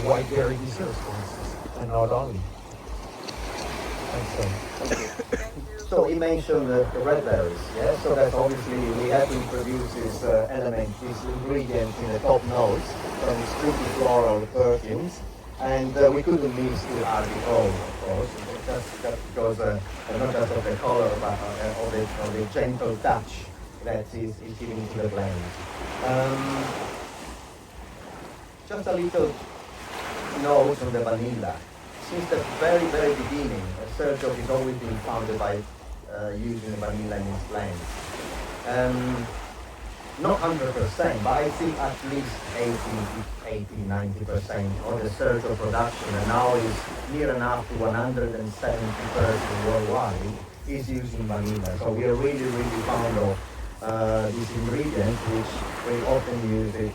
S3: white berry desserts, for instance, and not only. Thanks,
S2: So he mentioned the red berries, yeah? So that's obviously, we have to introduce this element, this ingredient in the top notes from these fruity floral perfumes. And we couldn't miss the arbitol, of course, just because not just of the color, but of the gentle touch that is given to the blend. just a little note on the vanilla. Since the very, very beginning, Sergio has always been founded by using vanilla in his blends. Not 100%, but I think at least 80-90% of the Sergio production, and now is near enough to 170% worldwide, is using vanilla. So we are really, really fond of this ingredient, which we often use it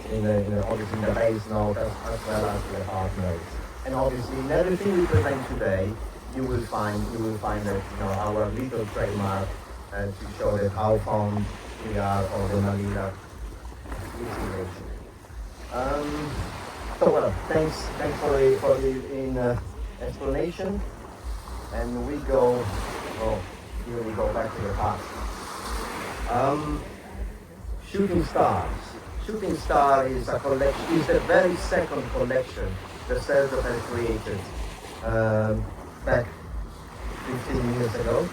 S2: obviously in the base note as well as the hard notes. And obviously in everything we present today, you will find that our little trademark to show that how fond we are of the vanilla distillation. So well, thanks for the explanation. And we go. Here we go back to the past. Shooting Stars. Shooting Star is a collection. Is the very second collection that Sergio has created back 15 years ago.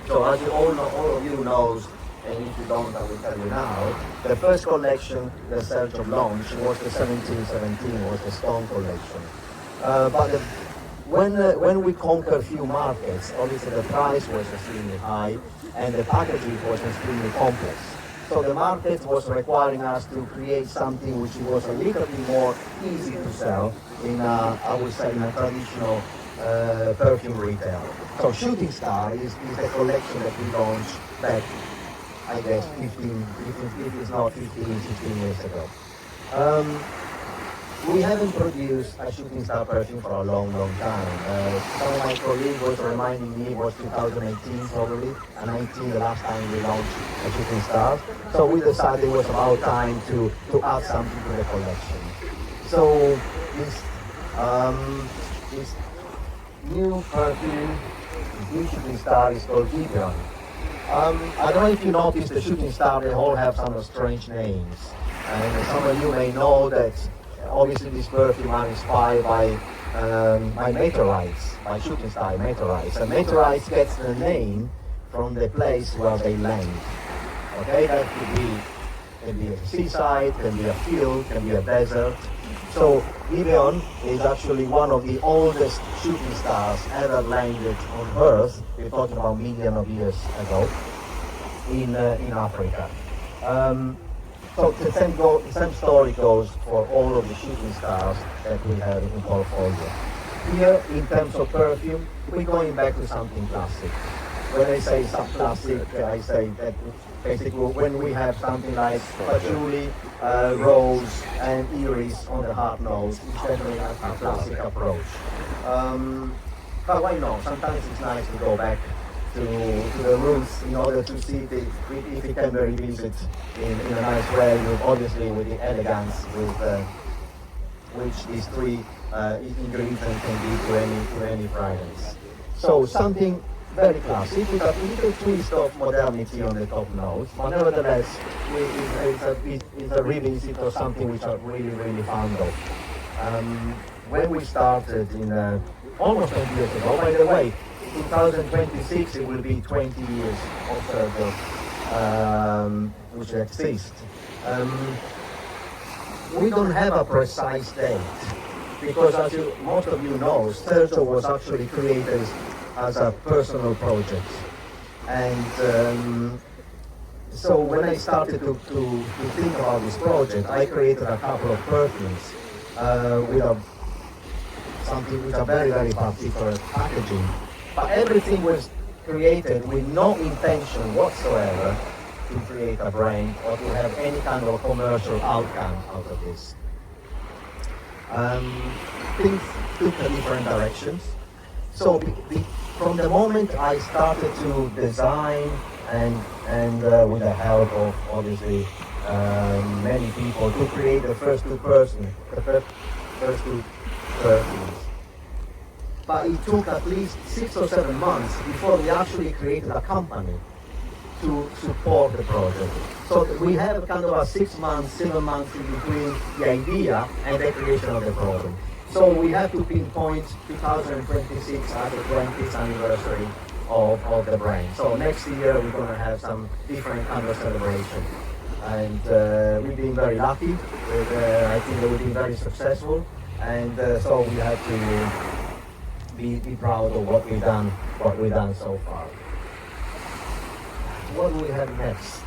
S2: So as you all know, all of you knows, and if you don't, I will tell you now. The first collection that Sergio launched was the 1717, was the Stone collection. When we conquered a few markets, obviously the price was extremely high and the packaging was extremely complex. So the market was requiring us to create something which was a little bit more easy to sell in I would say, in a traditional perfume retail. So Shooting Star is the collection that we launched back, I guess, 15 years ago. We haven't produced a Shooting Star perfume for a long, long time. Some of my colleagues was reminding me it was 2018 probably, and 19 the last time we launched a Shooting Star. So we decided it was about time to add something to the collection. So this new perfume, this new Shooting Star is called Gibeon. I don't know if you noticed the Shooting Star, they all have some strange names. And some of you may know that obviously this perfume are inspired by meteorites, by Shooting Star meteorites. And meteorites gets the name from the place where they land. Okay, that can be a seaside, can be a field, can be a desert. So Gibeon is actually one of the oldest shooting stars ever landed on Earth. We're talking about millions of years ago in Africa. So the same story goes for all of the shooting stars that we have in portfolio. Here, in terms of perfume, we're going back to something classic. When I say some classic, I say that basically when we have something like Patchouli, rose, and iris on the hard nose, it's definitely a classic approach. But why not? Sometimes it's nice to go back to the roots in order to see if it can be revisited in a nice way, obviously with the elegance with which these three ingredients can give to any fragrance. So something very classic with a little twist of modernity on the top notes, but nevertheless it's a revisit of something which I'm really, really fond of. When we started in almost 20 years ago, by the way, 2026 it will be 20 years of Sergio, which exists. We don't have a precise date because, as most of you know, Sergio was actually created as a personal project, and so when I started to think about this project, I created a couple of perfumes with something with a very, very particular packaging. But everything was created with no intention whatsoever to create a brand or to have any kind of commercial outcome out of this. Things took different directions. So from the moment I started to design and with the help of obviously many people to create the first two perfumes. But it took at least 6 or 7 months before we actually created a company to support the project. So we have kind of a 6 months, 7 months in between the idea and the creation of the product. So we have to pinpoint 2026 as the 20th anniversary of the brand. So next year we're going to have some different kind of celebration. and we've been very lucky. I think we've been very successful, and so we have to be proud of what we've done so far. What do we have next?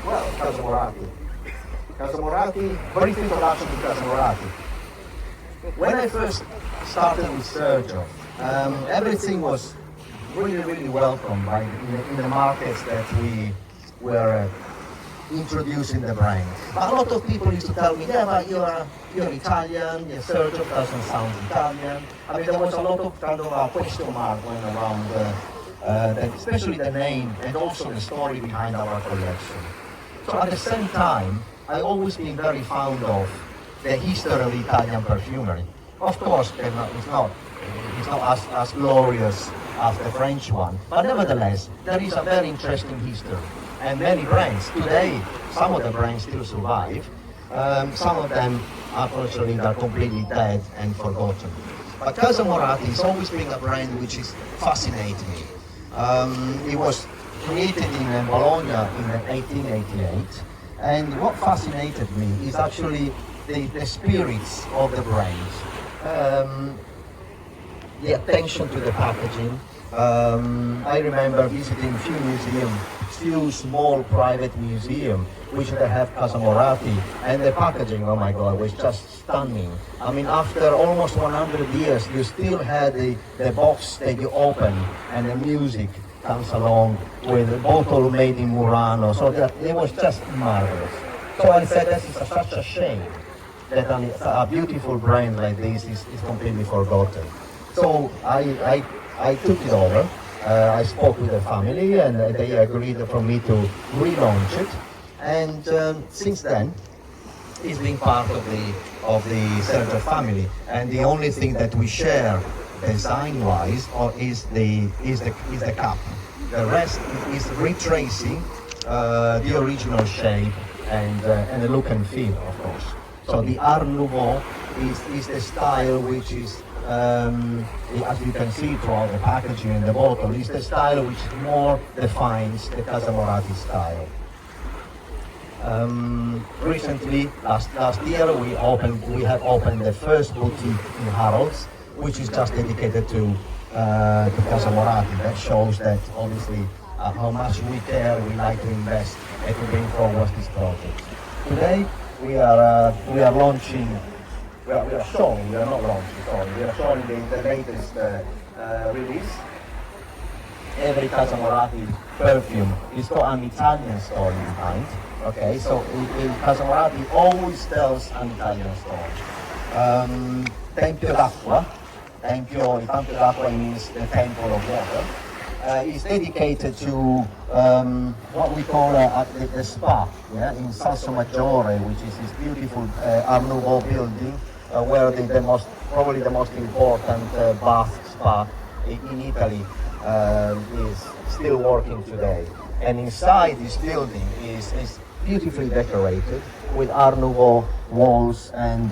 S2: Well, Casamorati. Casamorati, brief introduction to Casamorati. When I first started with Sergio, everything was really welcome in the markets that we were introducing the brand. But a lot of people used to tell me, yeah, but you're Italian, your Sergio doesn't sound Italian. I mean, there was a lot of kind of a question mark going around, especially the name and also the story behind our collection. So at the same time, I always been very fond of the history of Italian perfumery. Of course, it's not as glorious as the French one, but nevertheless, there is a very interesting history. And many brands, today, some of the brands still survive. Some of them, unfortunately, are completely dead and forgotten. But Casamorati has always been a brand which is fascinating me. It was created in Bologna in 1888, and what fascinated me is actually the spirits of the brand, the attention to the packaging. I remember visiting few small private museums which they have Casamorati, and the packaging, oh my God, was just stunning. I mean, after almost 100 years, you still had the box that you open and the music comes along with a bottle made in Murano, so that it was just marvelous. So I said, this is such a shame that a beautiful brand like this is completely forgotten. So I took it over. I spoke with the family, and they agreed for me to relaunch it. And since then, it's been part of the Sergio family. And the only thing that we share design-wise is the cap. The rest is retracing the original shape and the look and feel, of course. So the Art Nouveau is the style which is, as you can see throughout the packaging and the bottle, is the style which more defines the Casamorati style. Recently, last year, we have opened the first boutique in Harrods, which is just dedicated to Casamorati. That shows that obviously how much we care, we like to invest and to bring forward this project. Today we are launching. We are showing. We are not launching. Sorry, we are showing the latest release. Every Casamorati perfume is got an Italian story behind. Okay, so Casamorati always tells an Italian story. Tempio d'Acqua. Tempio d'Acqua means the temple of water. Is dedicated to what we call the spa, yeah, in Salso Maggiore, which is this beautiful Art Nouveau building, where probably the most important bath spa in Italy is still working today. And inside this building is beautifully decorated with Art Nouveau walls and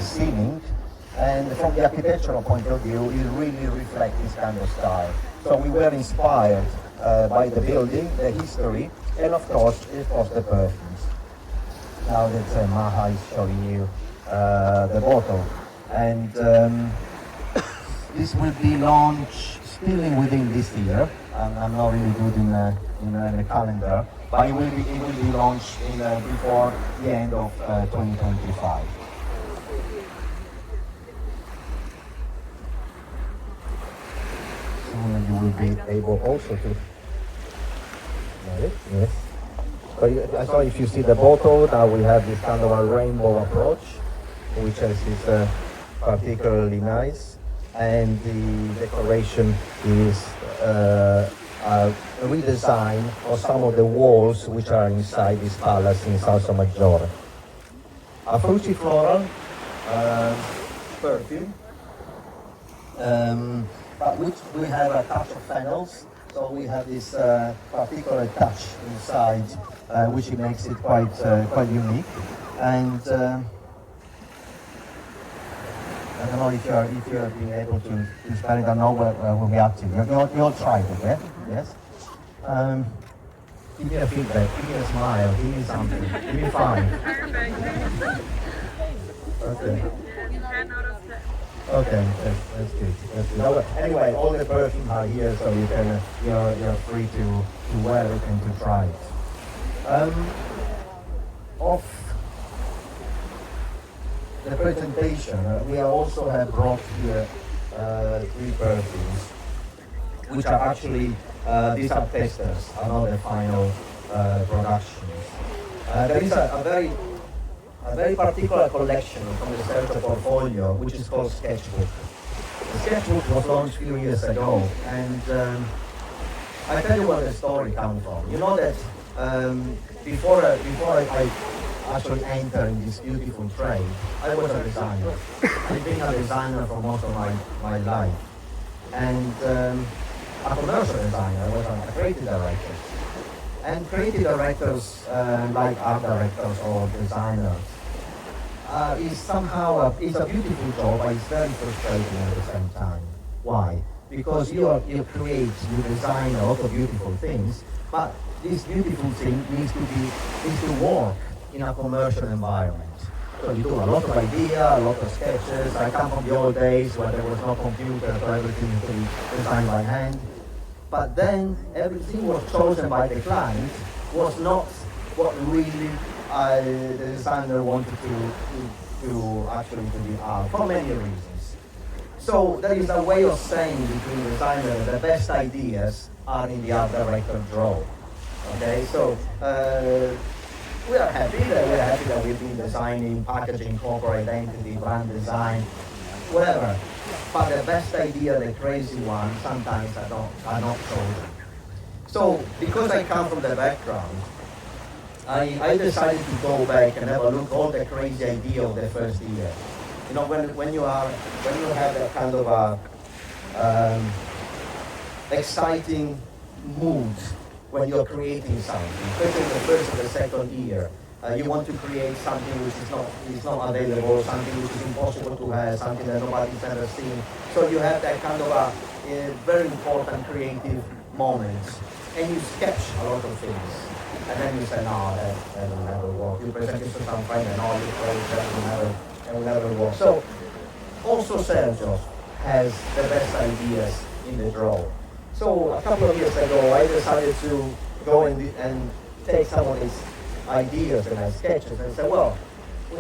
S2: ceiling. And from the architectural point of view, it really reflects this kind of style. So we were inspired by the building, the history, and of course the perfumes. Now that Maha is showing you the bottle. And this will be launched still within this year. I'm not really good in the calendar, but it will be launched before the end of 2025. You will be able also to yes. But so if you see the bottle, now we have this kind of a rainbow approach, which is particularly nice, and the decoration is a redesign of some of the walls which are inside this palace in Salso Maggiore. A fruity floral perfume. But which we have a touch of phenols, so we have this particular touch inside, which makes it quite unique. And I don't know if you have been able to spell it. I know where we'll be active. You all tried it, yeah? Yes. Give me a feedback, give me a smile, give me something, give me 5.
S4: Perfect.
S2: Okay.
S4: 10 out of 10.
S2: Okay, that's good. That's good. Oh, anyway, all the perfumes are here, so you can you're free to wear it and to try it. Of the presentation, we also have brought here 3 perfumes, which are actually these are testers, are not the final productions. There is a very particular collection from the Sergio portfolio, which is called Sketchbook. The Sketchbook was launched a few years ago, and I tell you where the story comes from. You know that before I actually entered in this beautiful trade, I was a designer. I've been a designer for most of my life, and a commercial designer. I was a creative director. And creative directors, like art directors or designers, is somehow it's a beautiful job, but it's very frustrating at the same time. Why? Because you create, you design a lot of beautiful things, but this beautiful thing needs to work in a commercial environment. So you do a lot of idea, a lot of sketches. I come from the old days where there was no computer, so everything used to be designed by hand. But then everything was chosen by the client was not what really the designer wanted to actually do art for many reasons. So there is a way of saying between designers that the best ideas are in the art director drawer. Okay, so we are happy that we've been designing, packaging, corporate identity, brand design, whatever. But the best idea, the crazy one, sometimes are not chosen. So because I come from the background, I decided to go back and have a look at all the crazy idea of the first year. You know, when you have that kind of a exciting mood when you're creating something, especially in the first or the second year. You want to create something which is not available, something which is impossible to have, something that nobody's ever seen. So you have that kind of a very important creative moment, and you sketch a lot of things. And then you say, no, that will never work. You present it to some friend and all you praise that will never work. So also Sergio has the best ideas in the drawer. So a couple of years ago, I decided to go and take some of these ideas and my sketches and say, well,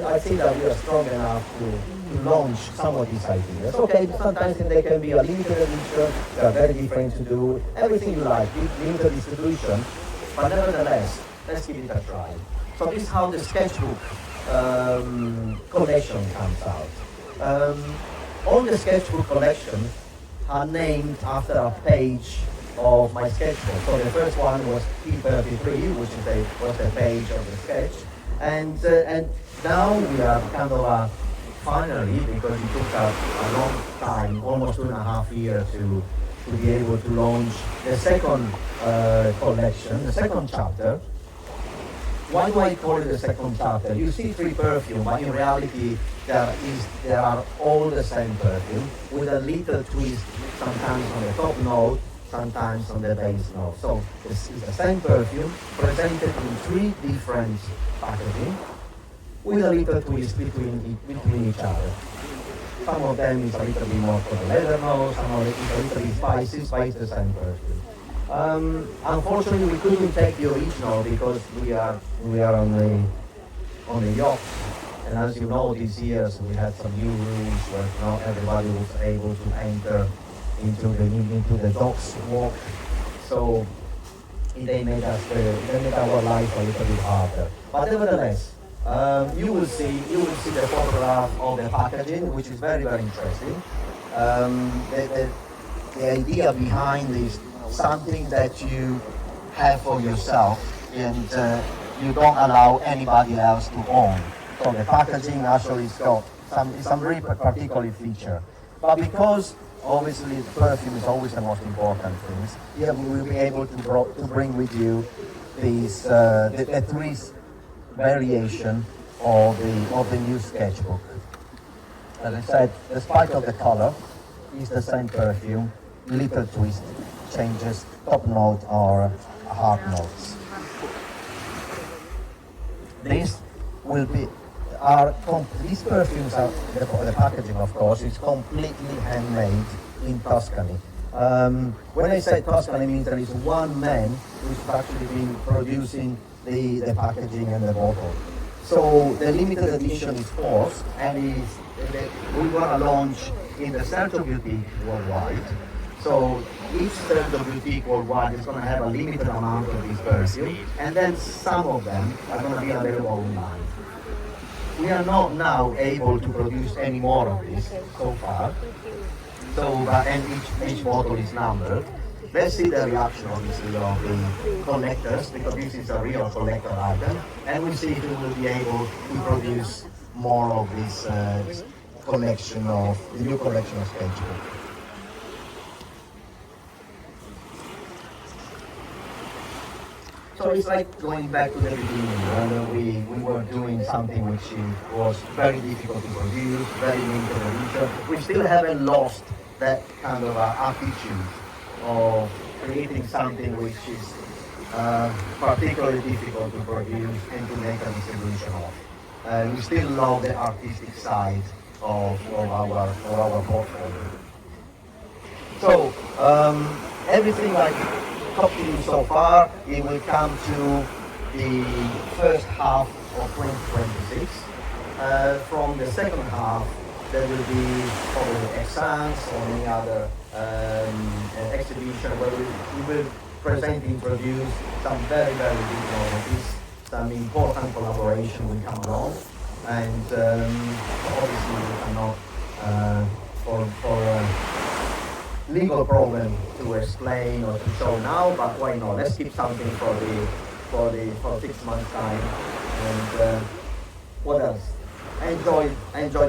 S2: I think that we are strong enough to launch some of these ideas. Okay, sometimes they can be a limited edition, they are very different to do, everything you like, limited distribution, but nevertheless, let's give it a try. So this is how the sketchbook collection comes out. All the sketchbook collection are named after a page of my sketchbook. So the first one was P33, which was the page of the sketch, and now we are kind of finally, because it took a long time, almost 2.5 years to be able to launch the second collection, the second chapter. Why do I call it the second chapter? You see 3 perfumes, but in reality there are all the same perfume with a little twist, sometimes on the top note, sometimes on the base note. So this is the same perfume presented in 3 different packaging with a little twist between each other. Some of them is a little bit more for the leather note, some of it is a little bit spicy, but it's the same perfume. Unfortunately, we couldn't take the original because we are on the yacht, and as you know, these years we had some new rules where not everybody was able to enter into the docks walk, so they made our life a little bit harder. But nevertheless, you will see the photograph of the packaging, which is very, very interesting. The idea behind is something that you have for yourself and you don't allow anybody else to own. So the packaging actually has got some really particular feature. But because obviously the perfume is always the most important thing, here we will be able to bring with you these the 3 variation of the new sketchbook. As I said, despite of the color, it's the same perfume, little twist, changes, top note or hard notes. This will be these perfumes are the packaging, of course, is completely handmade in Tuscany. When I say Tuscany, it means there is one man who's actually been producing the packaging and the bottle. So the limited edition is forced, and we want to launch in the Sergio boutique worldwide. So each Sergio boutique worldwide is going to have a limited amount of these perfumes, and then some of them are going to be available online. We are not now able to produce any more of this so far. So, and each bottle is numbered. Let's see the reaction, obviously, of the collectors, because this is a real collector item, and we'll see if we will be able to produce more of this collection of the new collection of Sketchbook. So it's like going back to the beginning when we were doing something which was very difficult to produce, very limited edition. We still haven't lost that kind of attitude of creating something which is particularly difficult to produce and to make a distribution of. We still love the artistic side of our portfolio. So everything like talked to you so far, it will come to the first half of 2026. From the second half, there will be probably Incense or any other exhibition where we will present, introduce some very, very big novelties, some important collaboration will come along, and obviously we cannot, for legal problem to explain or to show now, but why not? Let's keep something for 6 months time. And what else? Enjoy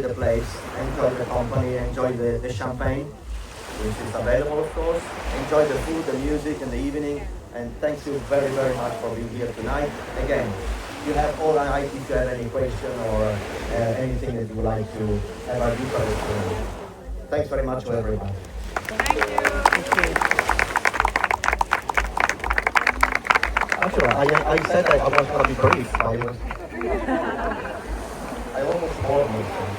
S2: the place, enjoy the company, enjoy the champagne, which is available, of course. Enjoy the food, the music, and the evening. And thank you very, very much for being here tonight. Again, you have all the night if you have any question or anything that you would like to have a deeper explanation. Thanks very much for everybody.
S4: Thank you.
S2: Actually, I said I was going to be brief. I almost bored myself.